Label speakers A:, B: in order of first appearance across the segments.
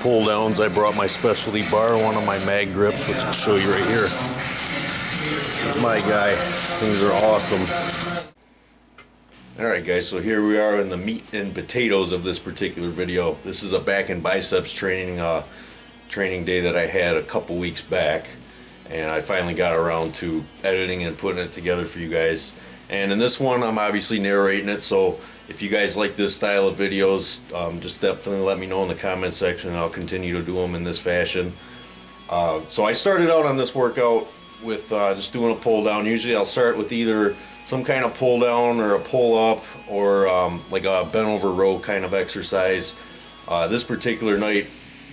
A: pull downs, I brought my specialty bar, one of my mag grips, which I'll show you right here. My guy, things are awesome. Alright guys, so here we are in the meat and potatoes of this particular video. This is a back and biceps training day that I had a couple weeks back, and I finally got around to editing and putting it together for you guys. And in this one I'm obviously narrating it, so if you guys like this style of videos, just definitely let me know in the comment section and I'll continue to do them in this fashion. So I started out on this workout with just doing a pull down. Usually I'll start with either some kind of pull down or a pull up or like a bent over row kind of exercise. This particular night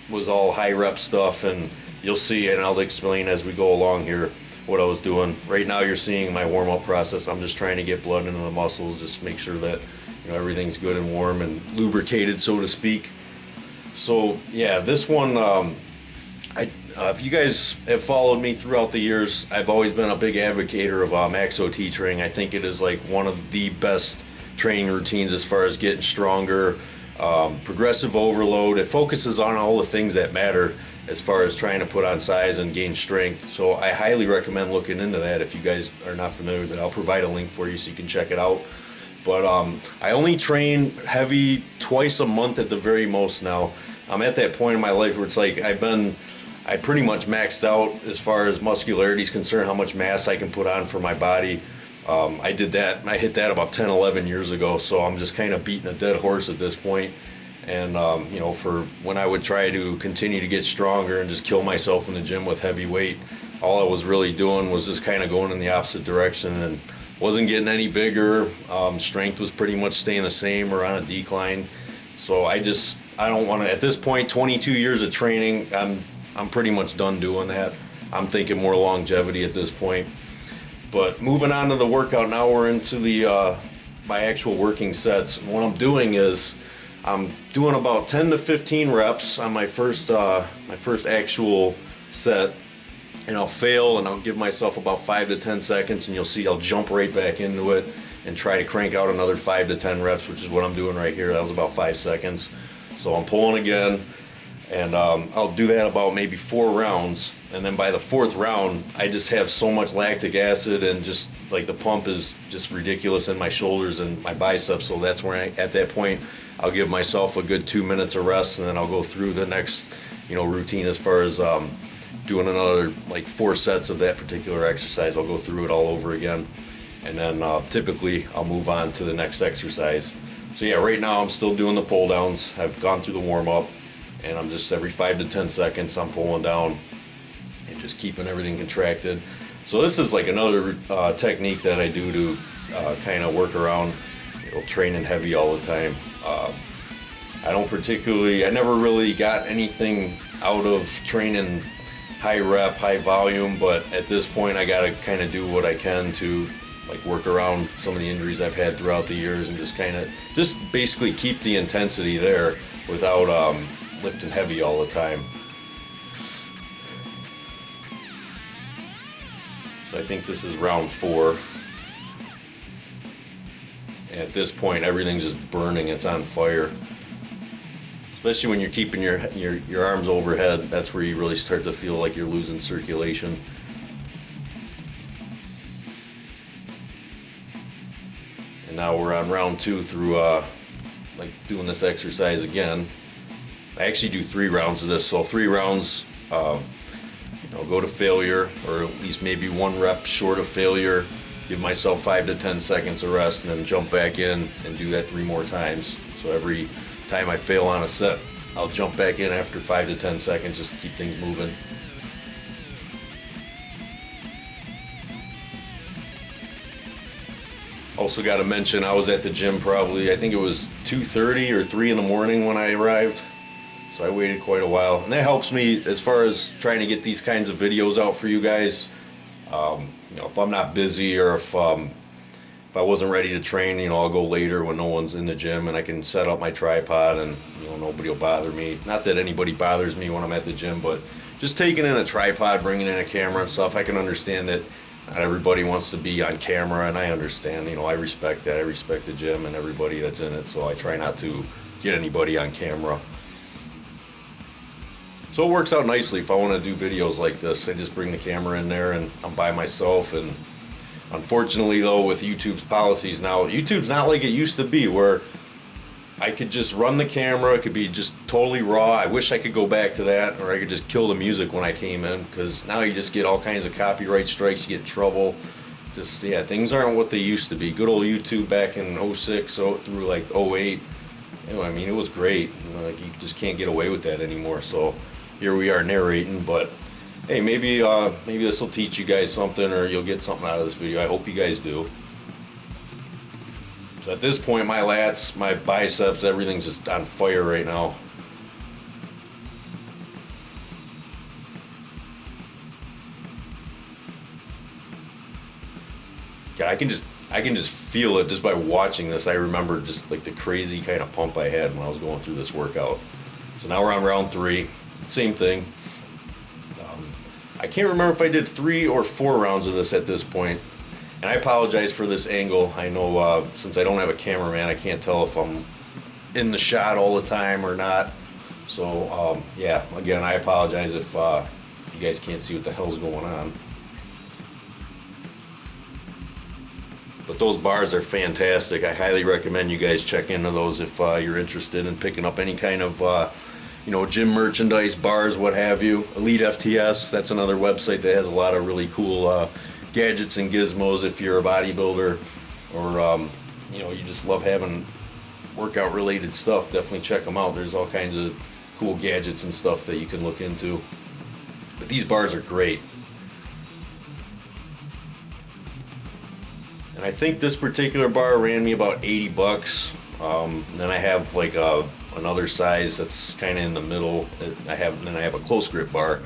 A: was all high rep stuff, and you'll see, and I'll explain as we go along here what I was doing. Right now you're seeing my warm up process. I'm just trying to get blood into the muscles, just make sure that everything's good and warm and lubricated, so to speak. So yeah, this one, if you guys have followed me throughout the years, I've always been a big advocator of max OT training. I think it is like one of the best training routines as far as getting stronger. Progressive overload, it focuses on all the things that matter as far as trying to put on size and gain strength. So I highly recommend looking into that. If you guys are not familiar with it, I'll provide a link for you so you can check it out. But I only train heavy twice a month at the very most now. I'm at that point in my life where it's like I pretty much maxed out as far as muscularity is concerned, how much mass I can put on for my body. I hit that about 10, 11 years ago, so I'm just kind of beating a dead horse at this point. And for when I would try to continue to get stronger and just kill myself in the gym with heavy weight, all I was really doing was just kind of going in the opposite direction and wasn't getting any bigger. Strength was pretty much staying the same or on a decline. So I don't want to, at this point, 22 years of training, I'm pretty much done doing that. I'm thinking more longevity at this point. But moving on to the workout, now we're into my actual working sets. And what I'm doing is I'm doing about 10 to 15 reps on my first actual set, and I'll fail and I'll give myself about 5 to 10 seconds, and you'll see I'll jump right back into it and try to crank out another 5 to 10 reps, which is what I'm doing right here. That was about 5 seconds. So I'm pulling again, and I'll do that about maybe 4 rounds, and then by the 4th round I just have so much lactic acid and just like the pump is just ridiculous in my shoulders and my biceps. So that's where at that point I'll give myself a good 2 minutes of rest, and then I'll go through the next routine as far as doing another like 4 sets of that particular exercise. I'll go through it all over again, and then typically I'll move on to the next exercise. So yeah, right now I'm still doing the pull downs. I've gone through the warm up, and I'm just every 5 to 10 seconds I'm pulling down and just keeping everything contracted. So this is like another technique that I do to kind of work around training heavy all the time. I never really got anything out of training high rep, high volume, but at this point I gotta kind of do what I can to like work around some of the injuries I've had throughout the years, and just basically keep the intensity there without lifting heavy all the time. So I think this is round 4. And at this point everything's just burning, it's on fire. Especially when you're keeping your arms overhead, that's where you really start to feel like you're losing circulation. And now we're on round 2 through like doing this exercise again. I actually do 3 rounds of this, so 3 rounds go to failure, or at least maybe 1 rep short of failure, give myself 5 to 10 seconds of rest, and then jump back in and do that 3 more times. So every time I fail on a set, I'll jump back in after 5 to 10 seconds just to keep things moving. Also got to mention, I was at the gym probably, I think it was 2:30 or 3 in the morning when I arrived. So I waited quite a while, and that helps me as far as trying to get these kinds of videos out for you guys. If I'm not busy, or if I wasn't ready to train, I'll go later when no one's in the gym, and I can set up my tripod and nobody will bother me. Not that anybody bothers me when I'm at the gym, but just taking in a tripod, bringing in a camera and stuff, I can understand that not everybody wants to be on camera, and I understand. I respect that. I respect the gym and everybody that's in it, so I try not to get anybody on camera. So it works out nicely if I want to do videos like this. I just bring the camera in there and I'm by myself. And unfortunately though, with YouTube's policies now, YouTube's not like it used to be where I could just run the camera, it could be just totally raw. I wish I could go back to that, or I could just kill the music when I came in, because now you just get all kinds of copyright strikes, you get in trouble. Just, yeah, things aren't what they used to be. Good old YouTube back in 06 through like 08. You know, I mean, it was great. You know, like, you just can't get away with that anymore. So here we are narrating, but hey, maybe this will teach you guys something, or you'll get something out of this video. I hope you guys do. So at this point, my lats, my biceps, everything's just on fire right now. God, I can just feel it just by watching this. I remember just like the crazy kind of pump I had when I was going through this workout. So now we're on round 3, same thing. I can't remember if I did 3 or 4 rounds of this at this point. And I apologize for this angle. I know since I don't have a cameraman, I can't tell if I'm in the shot all the time or not. So yeah, again, I apologize if you guys can't see what the hell's going on. But those bars are fantastic. I highly recommend you guys check into those if you're interested in picking up any kind of you know, gym merchandise, bars, what have you. Elite FTS, that's another website that has a lot of really cool gadgets and gizmos if you're a bodybuilder, or you know, you just love having workout related stuff. Definitely check them out. There's all kinds of cool gadgets and stuff that you can look into. But these bars are great. And I think this particular bar ran me about 80 bucks. Then I have like another size that's kind of in the middle. I have a close grip bar,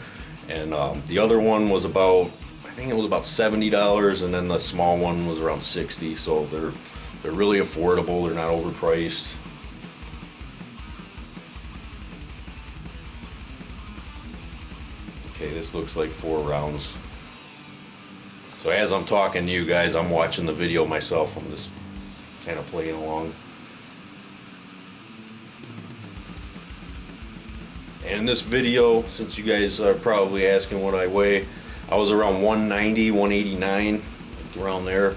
A: and the other one was about, I think it was about $70, and then the small one was around 60. So they're really affordable. They're not overpriced. Okay, this looks like 4 rounds. So as I'm talking to you guys, I'm watching the video myself. I'm just kind of playing along. And in this video, since you guys are probably asking what I weigh, I was around 190, 189, around there.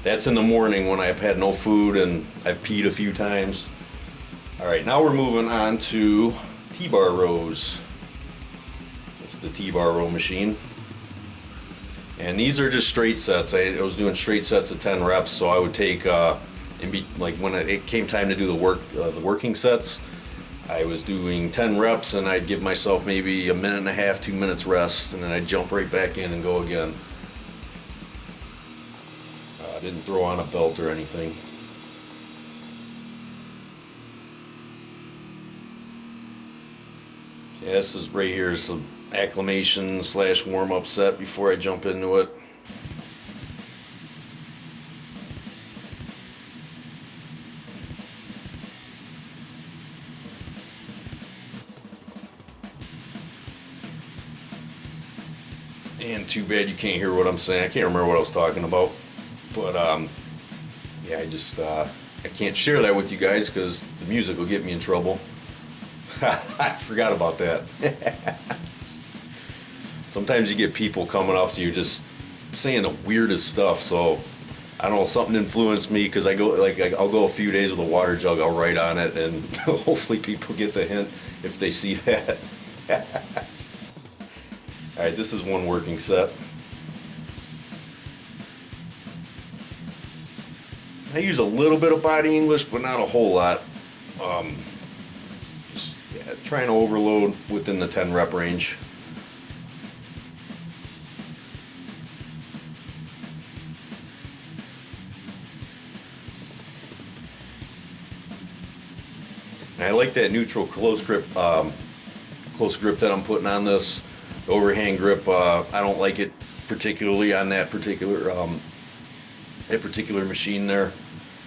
A: That's in the morning when I've had no food and I've peed a few times. Alright, now we're moving on to T-bar rows. This is the T-bar row machine. And these are just straight sets. I was doing straight sets of 10 reps, so I would take, like when it came time to do the working sets, I was doing 10 reps and I'd give myself maybe 1.5 minutes, 2 minutes rest, and then I'd jump right back in and go again. I didn't throw on a belt or anything. Yeah, this is right here, some acclimation / warm-up set before I jump into it. And too bad you can't hear what I'm saying. I can't remember what I was talking about. But yeah, I can't share that with you guys because the music will get me in trouble. I forgot about that. Sometimes you get people coming up to you just saying the weirdest stuff. So I don't know, something influenced me, because I'll go a few days with a water jug, I'll write on it, and hopefully people get the hint if they see that. Alright, this is one working set. I use a little bit of body English, but not a whole lot. Just trying to overload within the 10 rep range. And I like that neutral close grip that I'm putting on this. The overhand grip, I don't like it particularly on that particular machine there.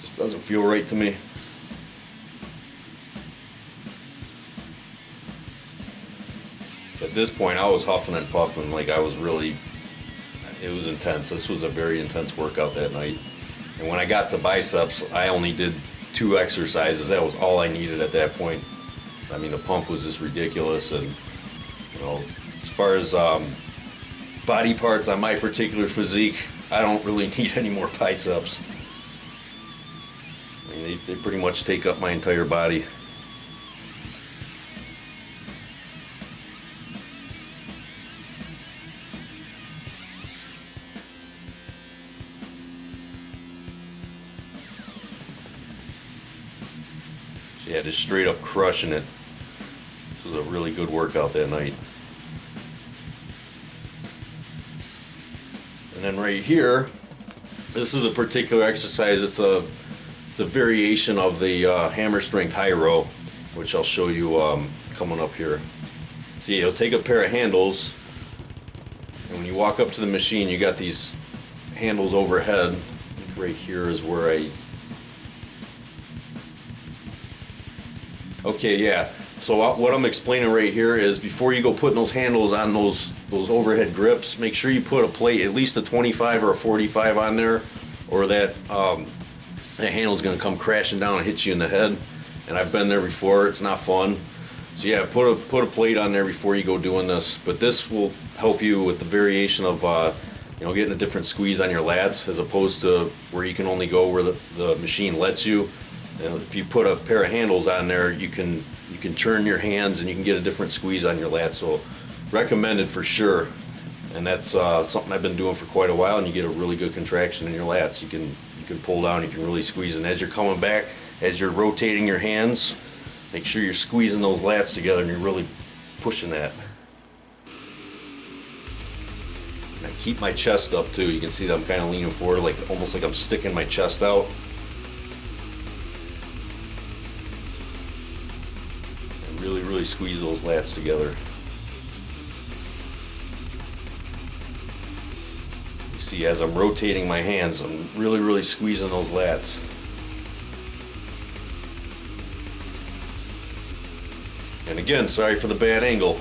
A: Just doesn't feel right to me. At this point, I was huffing and puffing, like it was intense. This was a very intense workout that night. And when I got to biceps, I only did 2 exercises. That was all I needed at that point. I mean, the pump was just ridiculous, and You know, as far as body parts on my particular physique, I don't really need any more biceps. I mean, they pretty much take up my entire body. So yeah, just straight up crushing it. This was a really good workout that night. And then right here, this is a particular exercise. It's a variation of the hammer strength high row, which I'll show you coming up here. So you'll take a pair of handles, and when you walk up to the machine, you got these handles overhead. Right here is where okay, yeah. So what I'm explaining right here is before you go putting those handles on those overhead grips, make sure you put a plate, at least a 25 or a 45 on there, or that handle's gonna come crashing down and hit you in the head. And I've been there before, it's not fun. So yeah, put a plate on there before you go doing this. But this will help you with the variation of getting a different squeeze on your lats, as opposed to where you can only go where the machine lets you. And if you put a pair of handles on there, you can turn your hands and you can get a different squeeze on your lats. So recommended for sure. And that's something I've been doing for quite a while, and you get a really good contraction in your lats. You can pull down, you can really squeeze, and as you're coming back, as you're rotating your hands, make sure you're squeezing those lats together and you're really pushing that. And I keep my chest up too. You can see that I'm kind of leaning forward, like almost like I'm sticking my chest out. And really squeeze those lats together. See, as I'm rotating my hands, I'm really squeezing those lats. And again, sorry for the bad angle.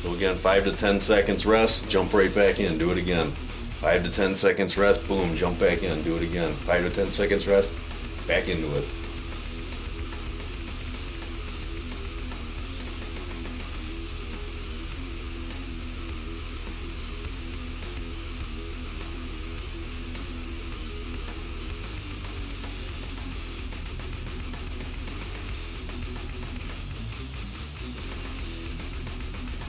A: So again, 5 to 10 seconds rest, jump right back in, do it again. 5 to 10 seconds rest, boom, jump back in, do it again. 5 to 10 seconds rest, back into it.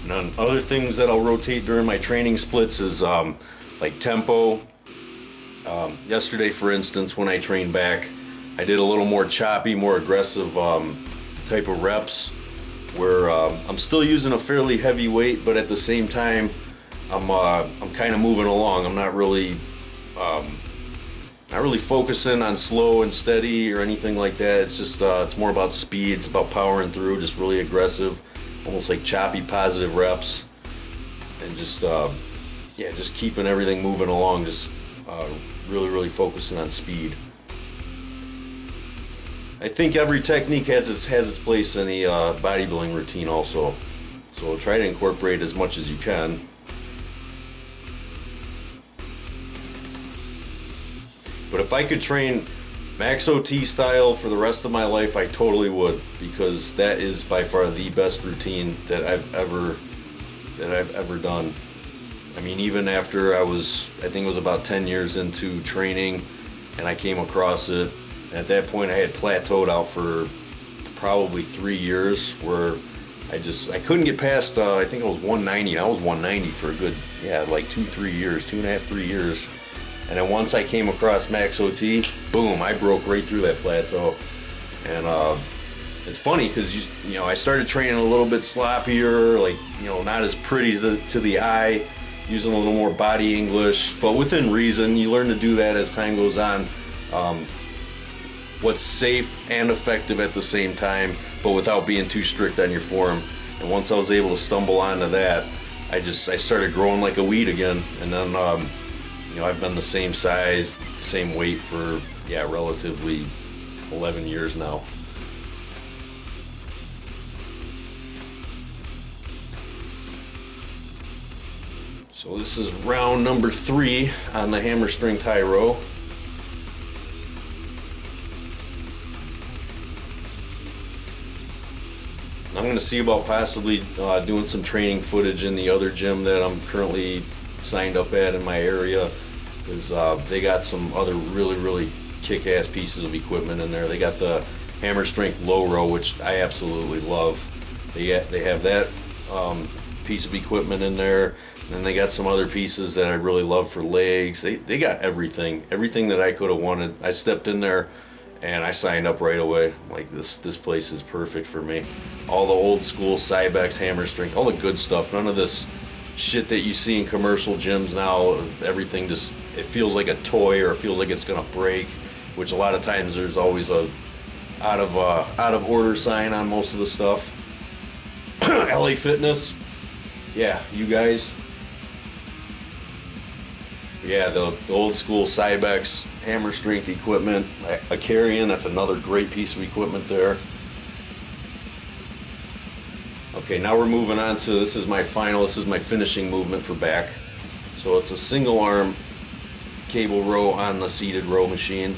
A: And other things that I'll rotate during my training splits is like tempo. Yesterday, for instance, when I trained back, I did a little more choppy, more aggressive type of reps, where I'm still using a fairly heavy weight, but at the same time, I'm kind of moving along. I'm not really focusing on slow and steady or anything like that. It's just it's more about speed. It's about powering through, just really aggressive, almost like choppy, positive reps, and just just keeping everything moving along. Just really focusing on speed. I think every technique has its place in the bodybuilding routine also, so try to incorporate as much as you can. But if I could train Max OT style for the rest of my life, I totally would, because that is by far the best routine that I've ever done. I mean, even after I think it was about 10 years into training, and I came across it. At that point, I had plateaued out for probably 3 years, where I couldn't get past. I think it was 190. I was 190 for a good 2.5 years, 3 years. And then once I came across Max OT, boom, I broke right through that plateau. And it's funny because I started training a little bit sloppier, not as pretty to the eye, using a little more body English, but within reason. You learn to do that as time goes on. What's safe and effective at the same time, but without being too strict on your form. And once I was able to stumble onto that, I started growing like a weed again. And then I've been the same size, same weight for relatively 11 years now. So this is round number 3 on the hammer strength high row. I'm going to see about possibly doing some training footage in the other gym that I'm currently signed up at in my area, because they got some other really kick-ass pieces of equipment in there. They got the hammer strength low row, which I absolutely love. They have that piece of equipment in there, and then they got some other pieces that I really love for legs. They got everything that I could have wanted. I stepped in there and I signed up right away. Like, this place is perfect for me. All the old school Cybex hammer strength, all the good stuff. None of this shit that you see in commercial gyms now. Everything just, it feels like a toy, or it feels like it's gonna break, which a lot of times there's always a out of order sign on most of the stuff. LA Fitness, yeah, you guys. Yeah, the old school Cybex hammer strength equipment. A Carrion, that's another great piece of equipment there. Okay, now we're moving on to, this is my finishing movement for back. So it's a single arm cable row on the seated row machine.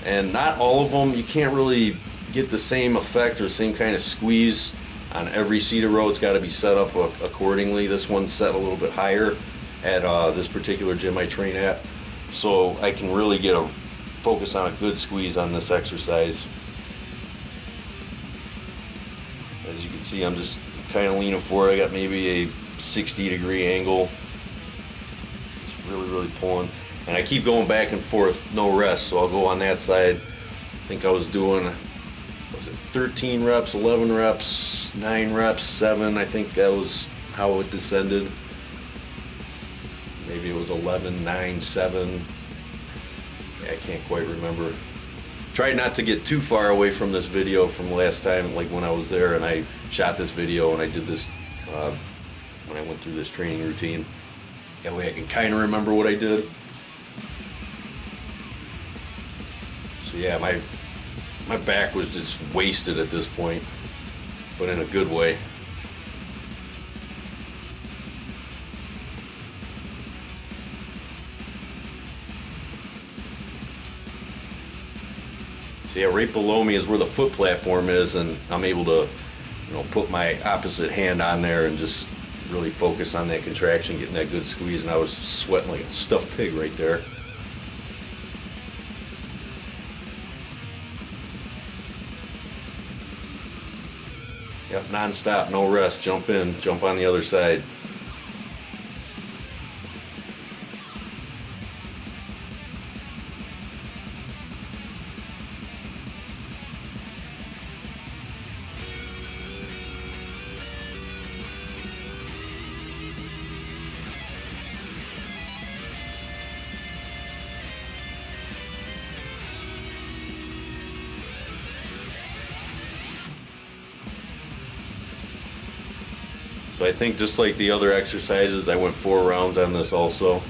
A: And not all of them, you can't really get the same effect or same kind of squeeze on every seated row. It's got to be set up accordingly. This one's set a little bit higher at this particular gym I train at, so I can really get a focus on a good squeeze on this exercise. As you can see, I'm just kind of leaning forward. I got maybe a 60-degree angle. It's really pulling, and I keep going back and forth, no rest. So I'll go on that side. I think I was doing, was it 13 reps, 11 reps, 9 reps, 7. I think that was how it descended. Maybe it was 11, 9, 7. Yeah, I can't quite remember. Tried not to get too far away from this video from last time, like when I was there and I shot this video and I did this when I went through this training routine. That way I can kind of remember what I did. So yeah, my back was just wasted at this point, but in a good way. So yeah, right below me is where the foot platform is, and I'm able to, put my opposite hand on there and just really focus on that contraction, getting that good squeeze, and I was sweating like a stuffed pig right there. Yep, non-stop, no rest, jump in, jump on the other side. So I think just like the other exercises, I went 4 rounds on this also.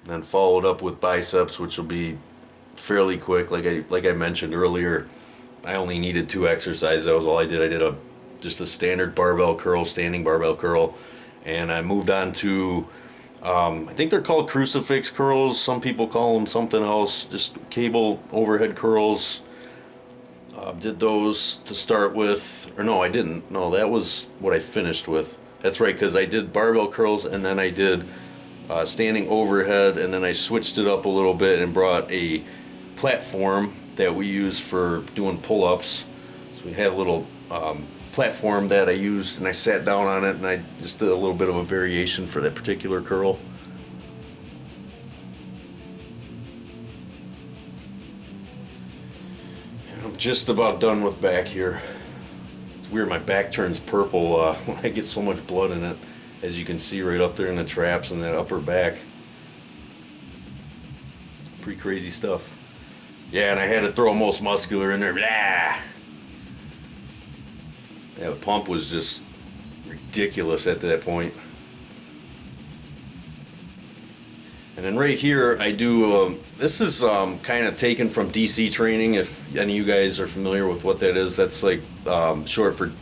A: Then followed up with biceps, which will be fairly quick. Like I mentioned earlier, I only needed 2 exercises. That was all I did. I did just a standard barbell curl, standing barbell curl, and I moved on to I think they're called crucifix curls. Some people call them something else. Just cable overhead curls. Did those to start with, or no, I didn't. No, that was what I finished with. That's right, because I did barbell curls and then I did standing overhead, and then I switched it up a little bit and brought a platform that we use for doing pull-ups. So we had a little platform that I used, and I sat down on it and I just did a little bit of a variation for that particular curl. And I'm just about done with back here. It's weird, my back turns purple when I get so much blood in it, as you can see right up there in the traps and that upper back. Pretty crazy stuff. Yeah, and I had to throw most muscular in there. Blah! Yeah, the pump was just ridiculous at that point. And then right here I do, this is kind of taken from DC training. If any of you guys are familiar with what that is, that's like short for,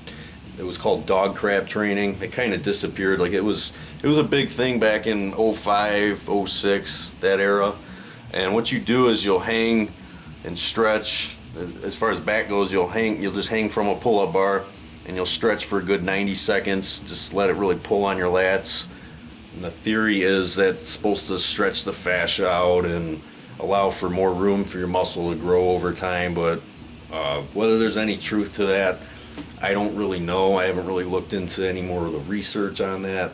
A: it was called dog crap training. It kind of disappeared. Like it was a big thing back in 05, 06, that era. And what you do is you'll hang and stretch. As far as back goes, you'll just hang from a pull-up bar, and you'll stretch for a good 90 seconds. Just let it really pull on your lats. And the theory is that it's supposed to stretch the fascia out and allow for more room for your muscle to grow over time. But whether there's any truth to that, I don't really know. I haven't really looked into any more of the research on that.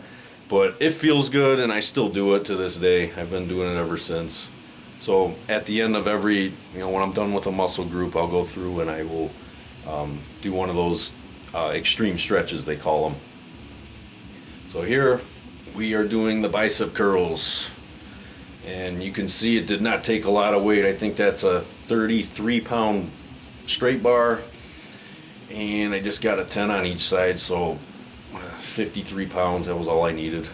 A: But it feels good, and I still do it to this day. I've been doing it ever since. So at the end of every, when I'm done with a muscle group, I'll go through and I will do one of those extreme stretches, they call them. So here we are doing the bicep curls. And you can see it did not take a lot of weight. I think that's a 33-pound straight bar. And I just got a 10 on each side, so 53 pounds, that was all I needed.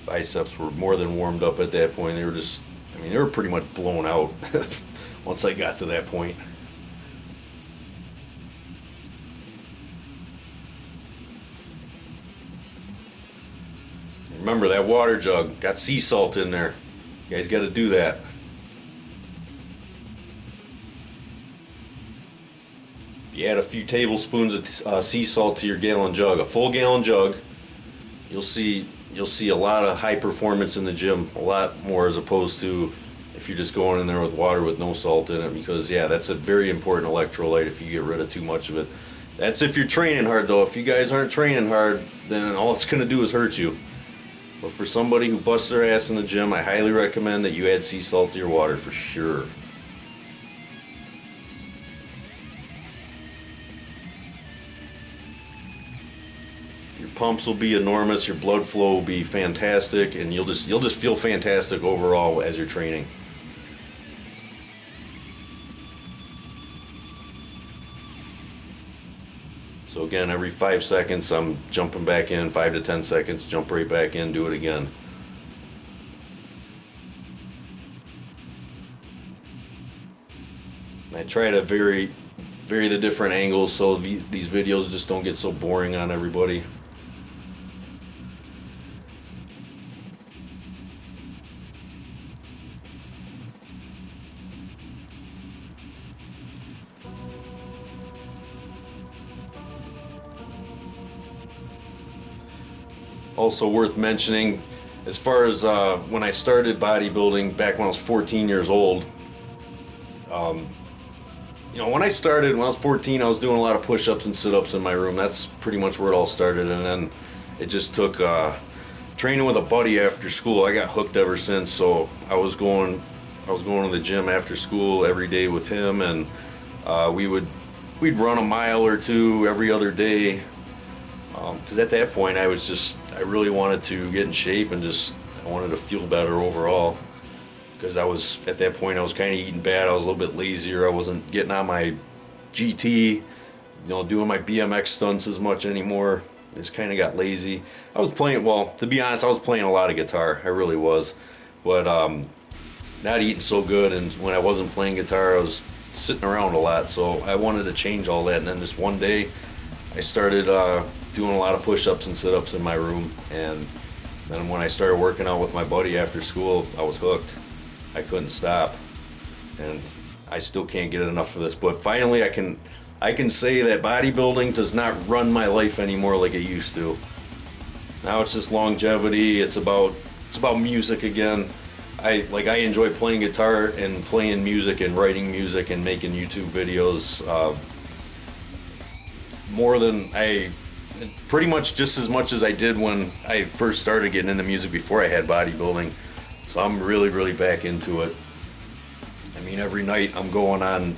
A: Biceps were more than warmed up at that point. They were just, they were pretty much blown out once I got to that point. Remember that water jug, got sea salt in there. You guys got to do that. You add a few tablespoons of sea salt to your gallon jug, a full gallon jug, you'll see a lot of high performance in the gym, a lot more as opposed to if you're just going in there with water with no salt in it, because that's a very important electrolyte if you get rid of too much of it. That's if you're training hard though. If you guys aren't training hard, then all it's going to do is hurt you. But for somebody who busts their ass in the gym, I highly recommend that you add sea salt to your water for sure. Your pumps will be enormous, your blood flow will be fantastic, and you'll just feel fantastic overall as you're training. So again, every 5 seconds I'm jumping back in, 5 to 10 seconds, jump right back in, do it again. I try to vary the different angles so these videos just don't get so boring on everybody. Also worth mentioning, as far as when I started bodybuilding back when I was 14 years old, when I started when I was 14, I was doing a lot of push-ups and sit-ups in my room. That's pretty much where it all started, and then it just took training with a buddy after school. I got hooked ever since. So I was going to the gym after school every day with him, and we'd run a mile or two every other day. Because at that point I really wanted to get in shape and I wanted to feel better overall. Because at that point I was kind of eating bad. I was a little bit lazier. I wasn't getting on my GT, doing my BMX stunts as much anymore. Just kind of got lazy. I was playing, to be honest, I was playing a lot of guitar. I really was. But not eating so good, and when I wasn't playing guitar, I was sitting around a lot. So I wanted to change all that, and then just one day I started doing a lot of push-ups and sit-ups in my room, and then when I started working out with my buddy after school, I was hooked. I couldn't stop, and I still can't get enough of this. But finally I can say that bodybuilding does not run my life anymore like it used to. Now it's just longevity. It's about music again. I enjoy playing guitar and playing music and writing music and making YouTube videos more than pretty much just as much as I did when I first started getting into music before I had bodybuilding. So I'm really, really back into it. Every night I'm going on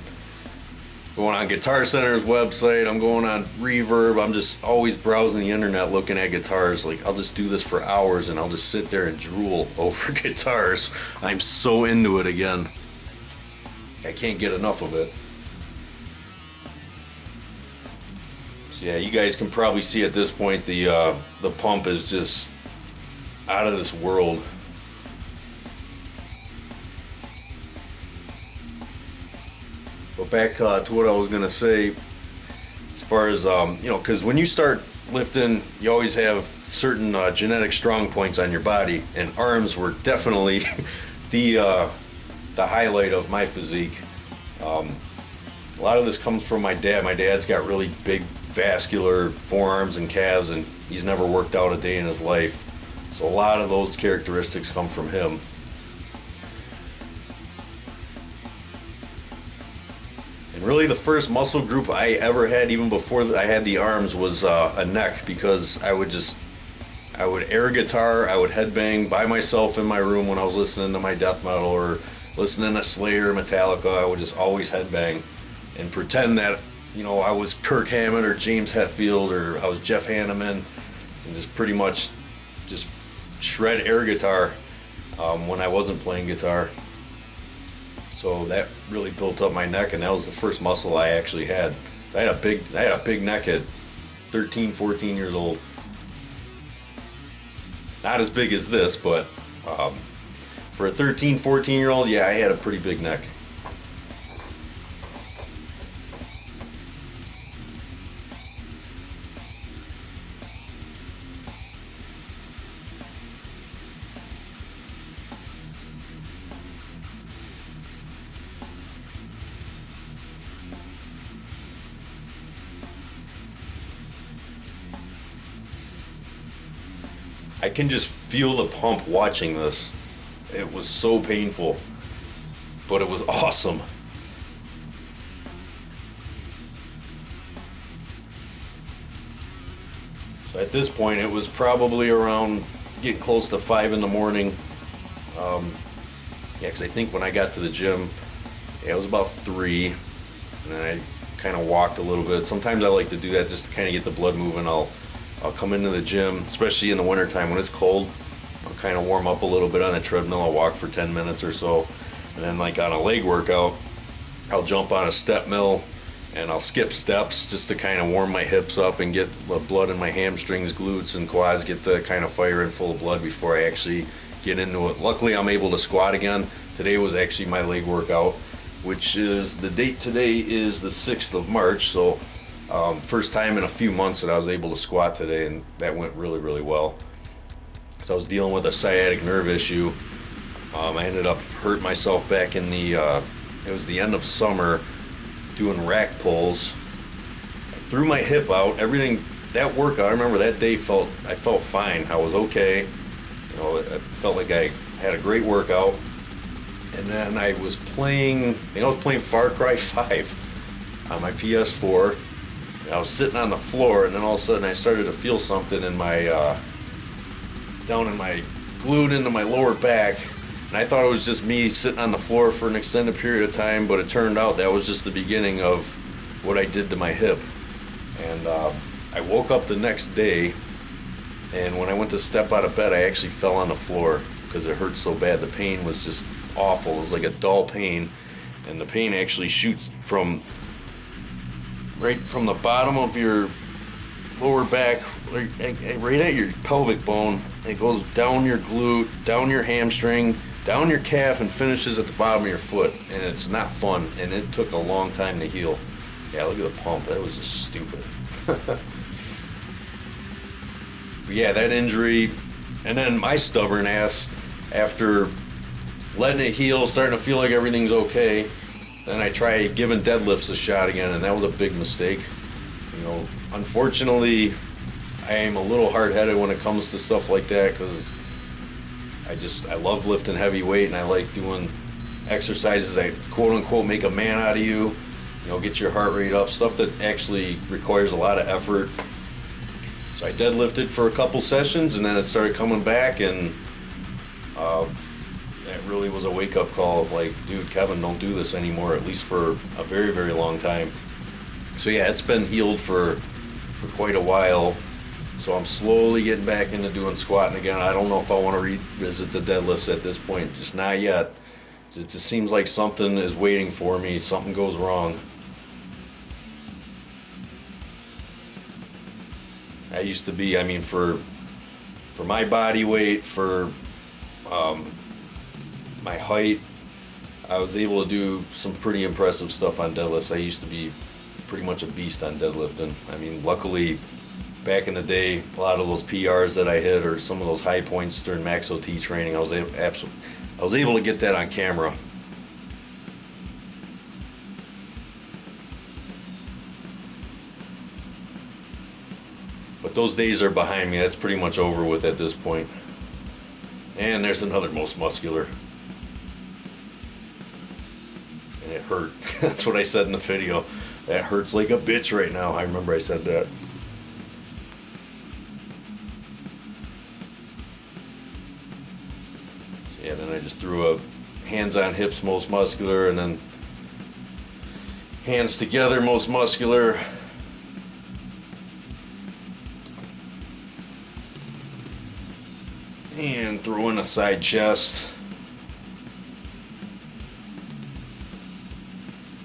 A: Guitar Center's website, I'm going on Reverb, I'm just always browsing the internet looking at guitars. I'll just do this for hours and I'll just sit there and drool over guitars. I'm so into it again. I can't get enough of it. So yeah, you guys can probably see at this point the pump is just out of this world. But back to what I was gonna say, as far as because when you start lifting, you always have certain genetic strong points on your body, and arms were definitely the highlight of my physique. A lot of this comes from my dad. My dad's got really big vascular forearms and calves, and he's never worked out a day in his life. So a lot of those characteristics come from him. And really the first muscle group I ever had, even before I had the arms, was a neck, because I would air guitar, I would headbang by myself in my room when I was listening to my death metal or listening to Slayer, Metallica. I would just always headbang and pretend that, you know, I was Kirk Hammett or James Hetfield or I was Jeff Hanneman, and just pretty much just shred air guitar when I wasn't playing guitar. So that really built up my neck, and that was the first muscle I actually had. I had a big neck at 13, 14 years old. Not as big as this, but for a 13, 14-year-old, yeah, I had a pretty big neck. I can just feel the pump watching this. It was so painful, but it was awesome. So at this point, it was probably around getting close to 5 in the morning. Yeah, because I think when I got to the gym, it was about 3, and then I kind of walked a little bit. Sometimes I like to do that just to kind of get the blood moving. I'll come into the gym, especially in the wintertime when it's cold. I'll kind of warm up a little bit on the treadmill. I'll walk for 10 minutes or so. And then like on a leg workout, I'll jump on a step mill and I'll skip steps just to kind of warm my hips up and get the blood in my hamstrings, glutes, and quads, get the kind of fire and full of blood before I actually get into it. Luckily, I'm able to squat again. Today was actually my leg workout, which is, the date today is the 6th of March. So first time in a few months that I was able to squat today, and that went really, really well. So I was dealing with a sciatic nerve issue. I ended up hurting myself back in the, it was the end of summer, doing rack pulls. I threw my hip out, everything, that workout, I remember that day I felt fine. I was okay. You know, I felt like I had a great workout. And then I was playing Far Cry 5 on my PS4. I was sitting on the floor, and then all of a sudden I started to feel something in my, down in my glute into my lower back. And I thought it was just me sitting on the floor for an extended period of time, but it turned out that was just the beginning of what I did to my hip. And I woke up the next day, and when I went to step out of bed, I actually fell on the floor because it hurt so bad. The pain was just awful. It was like a dull pain, and the pain actually shoots right from the bottom of your lower back, right at your pelvic bone. It goes down your glute, down your hamstring, down your calf, and finishes at the bottom of your foot. And it's not fun, and it took a long time to heal. Yeah, look at the pump. That was just stupid. But yeah, that injury, and then my stubborn ass, after letting it heal, starting to feel like everything's okay, then I tried giving deadlifts a shot again, and that was a big mistake. You know, unfortunately, I am a little hard-headed when it comes to stuff like that, because I love lifting heavy weight, and I like doing exercises that quote-unquote make a man out of you. You know, get your heart rate up, stuff that actually requires a lot of effort. So I deadlifted for a couple sessions, and then it started coming back, and that really was a wake-up call of like, dude, Kevin, don't do this anymore, at least for a very, very long time. So yeah, it's been healed for quite a while. So I'm slowly getting back into doing squatting again. I don't know if I want to revisit the deadlifts at this point, just not yet. It just seems like something is waiting for me, something goes wrong. I used to be, I mean, for my body weight, for my height, I was able to do some pretty impressive stuff on deadlifts. I used to be pretty much a beast on deadlifting. I mean, luckily, back in the day, a lot of those PRs that I hit or some of those high points during Max OT training, I was able to get that on camera. But those days are behind me. That's pretty much over with at this point. And there's another most muscular. And it hurt. That's what I said in the video. That hurts like a bitch right now. I remember I said that. Yeah, then I just threw a hands on hips most muscular, and then hands together most muscular. And throw in a side chest.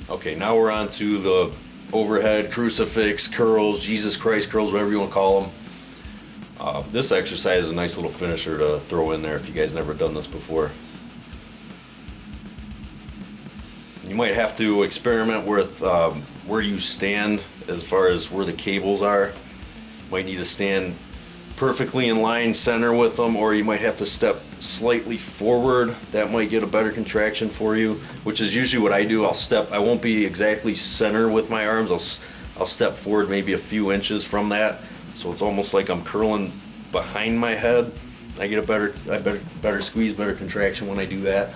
A: Okay, now we're on to the overhead, crucifix, curls, Jesus Christ curls, whatever you want to call them. This exercise is a nice little finisher to throw in there if you guys never done this before. You might have to experiment with where you stand as far as where the cables are. Might need to stand perfectly in line center with them, or you might have to step slightly forward. That might get a better contraction for you, which is usually what I do. I won't be exactly center with my arms. I'll step forward maybe a few inches from that, so it's almost like I'm curling behind my head. I get a better squeeze, better contraction when I do that.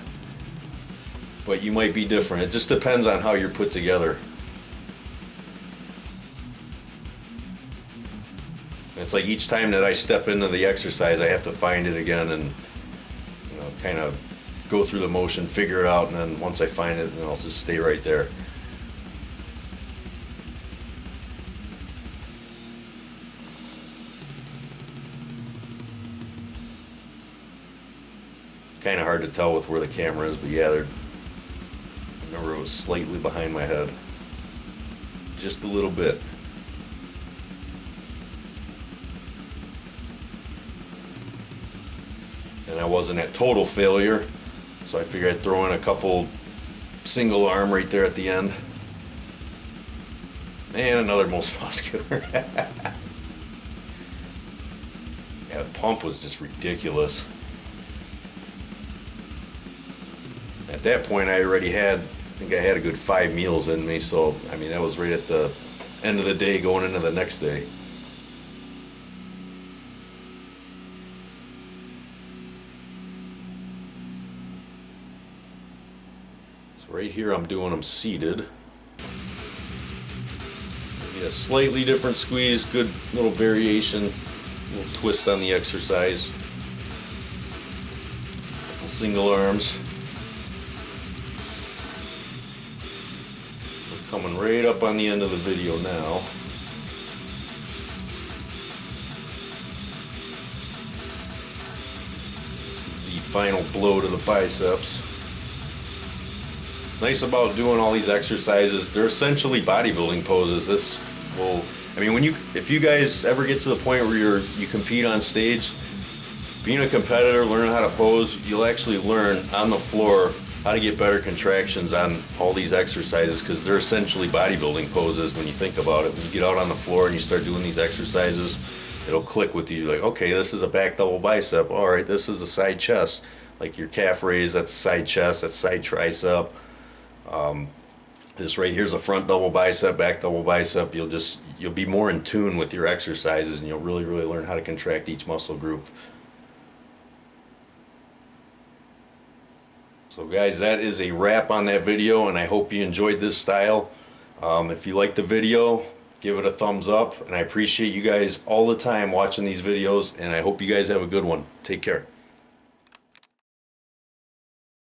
A: But you might be different. It just depends on how you're put together. It's like each time that I step into the exercise, I have to find it again and kind of go through the motion, figure it out, and then once I find it, then I'll just stay right there. Kind of hard to tell with where the camera is, but yeah, remember it was slightly behind my head, just a little bit. And I wasn't at total failure, so I figured I'd throw in a couple single arm right there at the end. And another most muscular. Yeah, the pump was just ridiculous. At that point I think I had a good 5 meals in me, so I mean that was right at the end of the day going into the next day. Right here I'm doing them seated. Get a slightly different squeeze, good little variation, little twist on the exercise. Single arms. We're coming right up on the end of the video now. This is the final blow to the biceps. Nice about doing all these exercises, they're essentially bodybuilding poses. If you guys ever get to the point where you compete on stage, being a competitor, learning how to pose, you'll actually learn on the floor how to get better contractions on all these exercises, because they're essentially bodybuilding poses when you think about it. When you get out on the floor and you start doing these exercises, it'll click with you. Like, okay, this is a back double bicep. All right, this is a side chest. Like your calf raise, that's side chest, that's side tricep. This right here's a front double bicep, back double bicep. You'll be more in tune with your exercises, and you'll really learn how to contract each muscle group. So guys, that is a wrap on that video, and I hope you enjoyed this style. If you liked the video, give it a thumbs up, and I appreciate you guys all the time watching these videos, and I hope you guys have a good one. Take care.